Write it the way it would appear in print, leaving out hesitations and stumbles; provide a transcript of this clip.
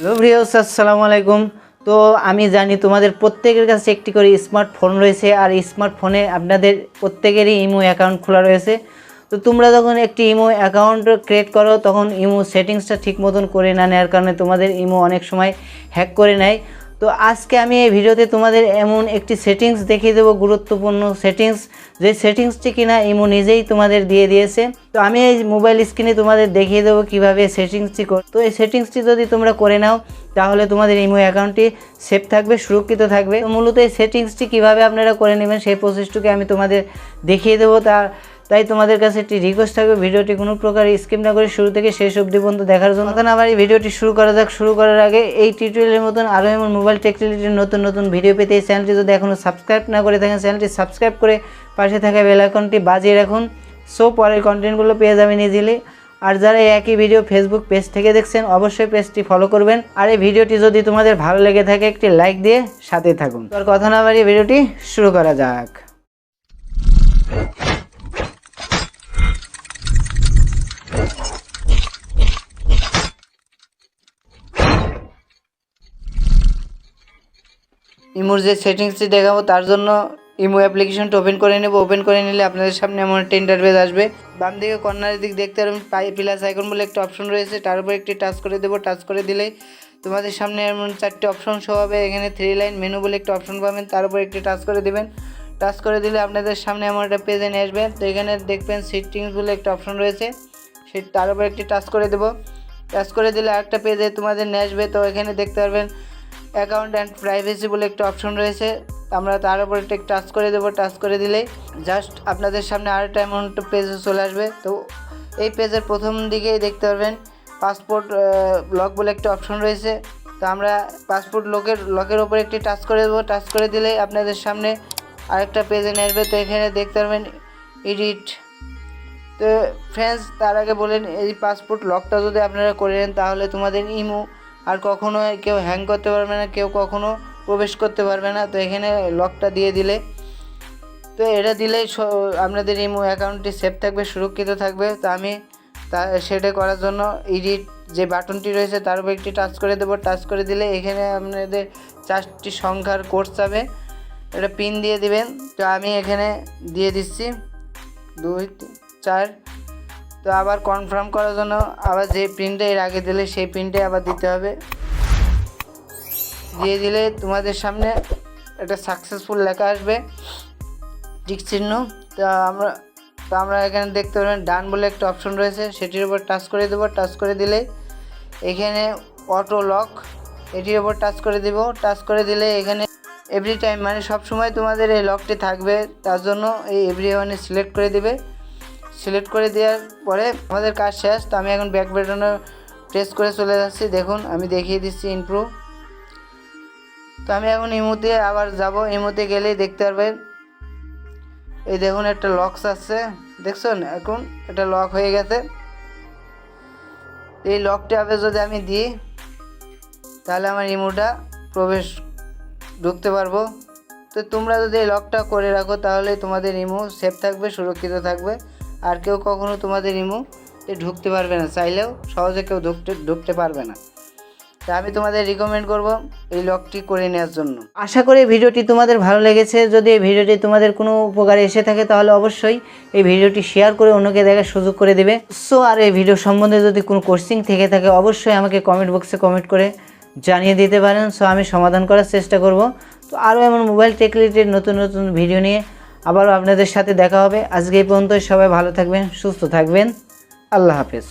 Hello viewers, আসসালামু আলাইকুম। তো আমি জানি তোমাদের প্রত্যেকের কাছে একটি করে স্মার্টফোন রয়েছে, আর স্মার্টফোনে আপনাদের প্রত্যেকেরই ইমো অ্যাকাউন্ট খোলা রয়েছে। তো তোমরা যখন একটি ইমো অ্যাকাউন্ট ক্রিয়েট করো তখন ইমো সেটিংসটা ঠিক মতন করে না নেওয়ার কারণে তোমাদের ইমো অনেক সময় হ্যাক করে নেয়। তো আজকে আমি এই ভিডিওতে তোমাদের এমন একটি সেটিংস দেখিয়ে দেবো, গুরুত্বপূর্ণ সেটিংস, যে সেটিংসটি কিনা ইমো নিজেই তোমাদের দিয়ে দিয়েছে। তো আমি এই মোবাইল স্ক্রিনে তোমাদের দেখিয়ে দেবো কীভাবে সেটিংসটি তো এই সেটিংসটি যদি তোমরা করে নাও তাহলে তোমাদের ইমো অ্যাকাউন্টটি সেফ থাকবে, সুরক্ষিত থাকবে। তো মূলত এই সেটিংসটি কীভাবে আপনারা করে নেবেন সেই প্রসেসটুকু আমি তোমাদের দেখিয়ে দেবো। তাই তোমাদের কাছে একটি রিকোয়েস্ট থাকবে, ভিডিওটি কোনো প্রকার স্কিপ না করে শুরু থেকে শেষ অবধি পর্যন্ত দেখার জন্য। তখন আবার এই ভিডিওটি শুরু করা যাক। শুরু করার আগে এই টিউটোরিয়ালের মতন আরও এমন মোবাইল টেক রিলেটেড নতুন নতুন ভিডিও পেতে এই চ্যানেলটি যদি এখনও সাবস্ক্রাইব না করে থাকেন চ্যানেলটি সাবস্ক্রাইব করে পাশে থাকা বেল আইকনটি বাজিয়ে রাখুন, সো পরের কন্টেন্টগুলো পেয়ে যাবেন ইজিলি। আর যারা এই একই ভিডিও ফেসবুক পেজ থেকে দেখছেন অবশ্যই পেজটি ফলো করবেন। আর এই ভিডিওটি যদি তোমাদের ভালো লেগে থাকে একটি লাইক দিয়ে সাথে থাকুন। আর কথা না বাড়িয়ে ভিডিওটি শুরু করা যাক। ইমোর যে সেটিংসটি দেখাবো তার জন্য ইমো অ্যাপ্লিকেশনটা ওপেন করে নেব। ওপেন করে নিলে আপনাদের সামনে এমন একটা ইন্টারফেস আসবে। বাম দিকে কর্নারের দিক দেখতে পারবেন প্লাস আইকন বলে একটা অপশন রয়েছে, তার উপর একটি টাচ করে দেবো। টাচ করে দিলেই তোমাদের সামনে এমন 4টি অপশন শো হবে। এখানে 3 লাইন মেনু বলে একটা অপশন পাবেন, তার উপর একটি টাচ করে দেবেন। টাচ করে দিলে আপনাদের সামনে এমন একটা পেজে নিয়ে আসবে। তো এখানে দেখবেন সেটিংস বলে একটা অপশন রয়েছে, তার উপর একটি টাচ করে দেবো। টাচ করে দিলে আরেকটা পেজে তোমাদের নিয়ে আসবে। তো এখানে দেখতে পারবেন অ্যাকাউন্ট অ্যান্ড প্রাইভেসি বলে একটা অপশন রয়েছে, আমরা তার উপর একটা টাচ করে দেবো। টাচ করে দিলেই জাস্ট আপনাদের সামনে আরেকটা এমন একটা পেজে চলে আসবে। তো এই পেজের প্রথম দিকেই দেখতে পারবেন পাসপোর্ট লক বলে একটা অপশন রয়েছে। তো আমরা পাসপোর্ট লকের ওপর একটি টাচ করে দেবো। টাচ করে দিলেই আপনাদের সামনে আরেকটা পেজে নিয়ে আসবে। তো এখানে দেখতে পারবেন এডিট। তো ফ্রেন্ডস, তার আগে বলেন এই পাসপোর্ট লকটা যদি আপনারা করে নেন তাহলে তোমাদের ইমো আর কখনো কেউ হ্যাং করতে পারবে না, কেউ কখনো প্রবেশ করতে পারবে না। তো এখানে লকটা দিয়ে দিলে, তো এটা দিলেই আপনাদের ইমো অ্যাকাউন্টটি সেফ থাকবে, সুরক্ষিত থাকবে। তো আমি সেটা করার জন্য এডিট যে বাটনটি রয়েছে তার উপর একটি টাচ করে দেবো। টাচ করে দিলে এখানে আপনাদের 4টি সংখ্যার কোড যাবে, এটা পিন দিয়ে দিবেন। তো আমি এখানে দিয়ে দিচ্ছি 2 3 4। তো আবার কনফার্ম করার জন্য আবার যে পিনটা এর আগে দিলে সেই পিনটাই আবার দিতে হবে। দিয়ে দিলে তোমাদের সামনে একটা সাকসেসফুল লেখা আসবে, টিক চিহ্ন। তো আমরা এখানে দেখতে পাবেন ডান বলে একটা অপশন রয়েছে, সেটির উপর টাচ করে দেবো। টাচ করে দিলে এখানে অটো লক, এটির উপর টাচ করে দেব। টাচ করে দিলে এখানে এভরি টাইম মানে সব সময় তোমাদের এই লকটি থাকবে, তার জন্য এই এভরি ওয়ানে সিলেক্ট করে দিবে। সিলেক্ট করে দেওয়ার পরে আমাদের কাজ শেষ। তো আমি এখন ব্যাক বাটনে প্রেস করে চলে যাচ্ছি। দেখুন আমি দেখিয়ে দিচ্ছি ইমপ্রুভ। তো আমি এখন ইমোতে আবার যাব। ইমোতে গেলেই দেখতে পারবেন এই দেখুন একটা লকস আছে, দেখছেন? এখন এটা লক হয়ে গেছে। এই লকটি আবার যদি আমি দিই তাহলে আমার ইমোটা ঢুকতে পারবো। তো তোমরা যদি এই লকটা করে রাখো তাহলে তোমাদের ইমো সেফ থাকবে, সুরক্ষিত থাকবে, আর কেউ কখনো তোমাদের ইমোতে ঢুকতে পারবে না, চাইলেও সহজে কেউ ঢুকতে পারবে না। তা আমি তোমাদের রিকমেন্ড করব এই লকটি করে নেওয়ার জন্য। আশা করি ভিডিওটি তোমাদের ভালো লেগেছে। যদি এই ভিডিওটি তোমাদের কোনো উপকারে এসে থাকে তাহলে অবশ্যই এই ভিডিওটি শেয়ার করে অন্যকে দেখার সুযোগ করে দেবে। সো আর এই ভিডিও সম্বন্ধে যদি কোনো কোশ্চেন থেকে থাকে অবশ্যই আমাকে কমেন্ট বক্সে কমেন্ট করে জানিয়ে দিতে পারেন। সো আমি সমাধান করার চেষ্টা করব। তো আরও এমন মোবাইল টেক রিলেটেড নতুন নতুন ভিডিও নিয়ে আবারও আপনাদের সাথে দেখা হবে। আজকে এই পর্যন্ত, সবাই ভালো থাকবেন, সুস্থ থাকবেন। আল্লাহ হাফেজ।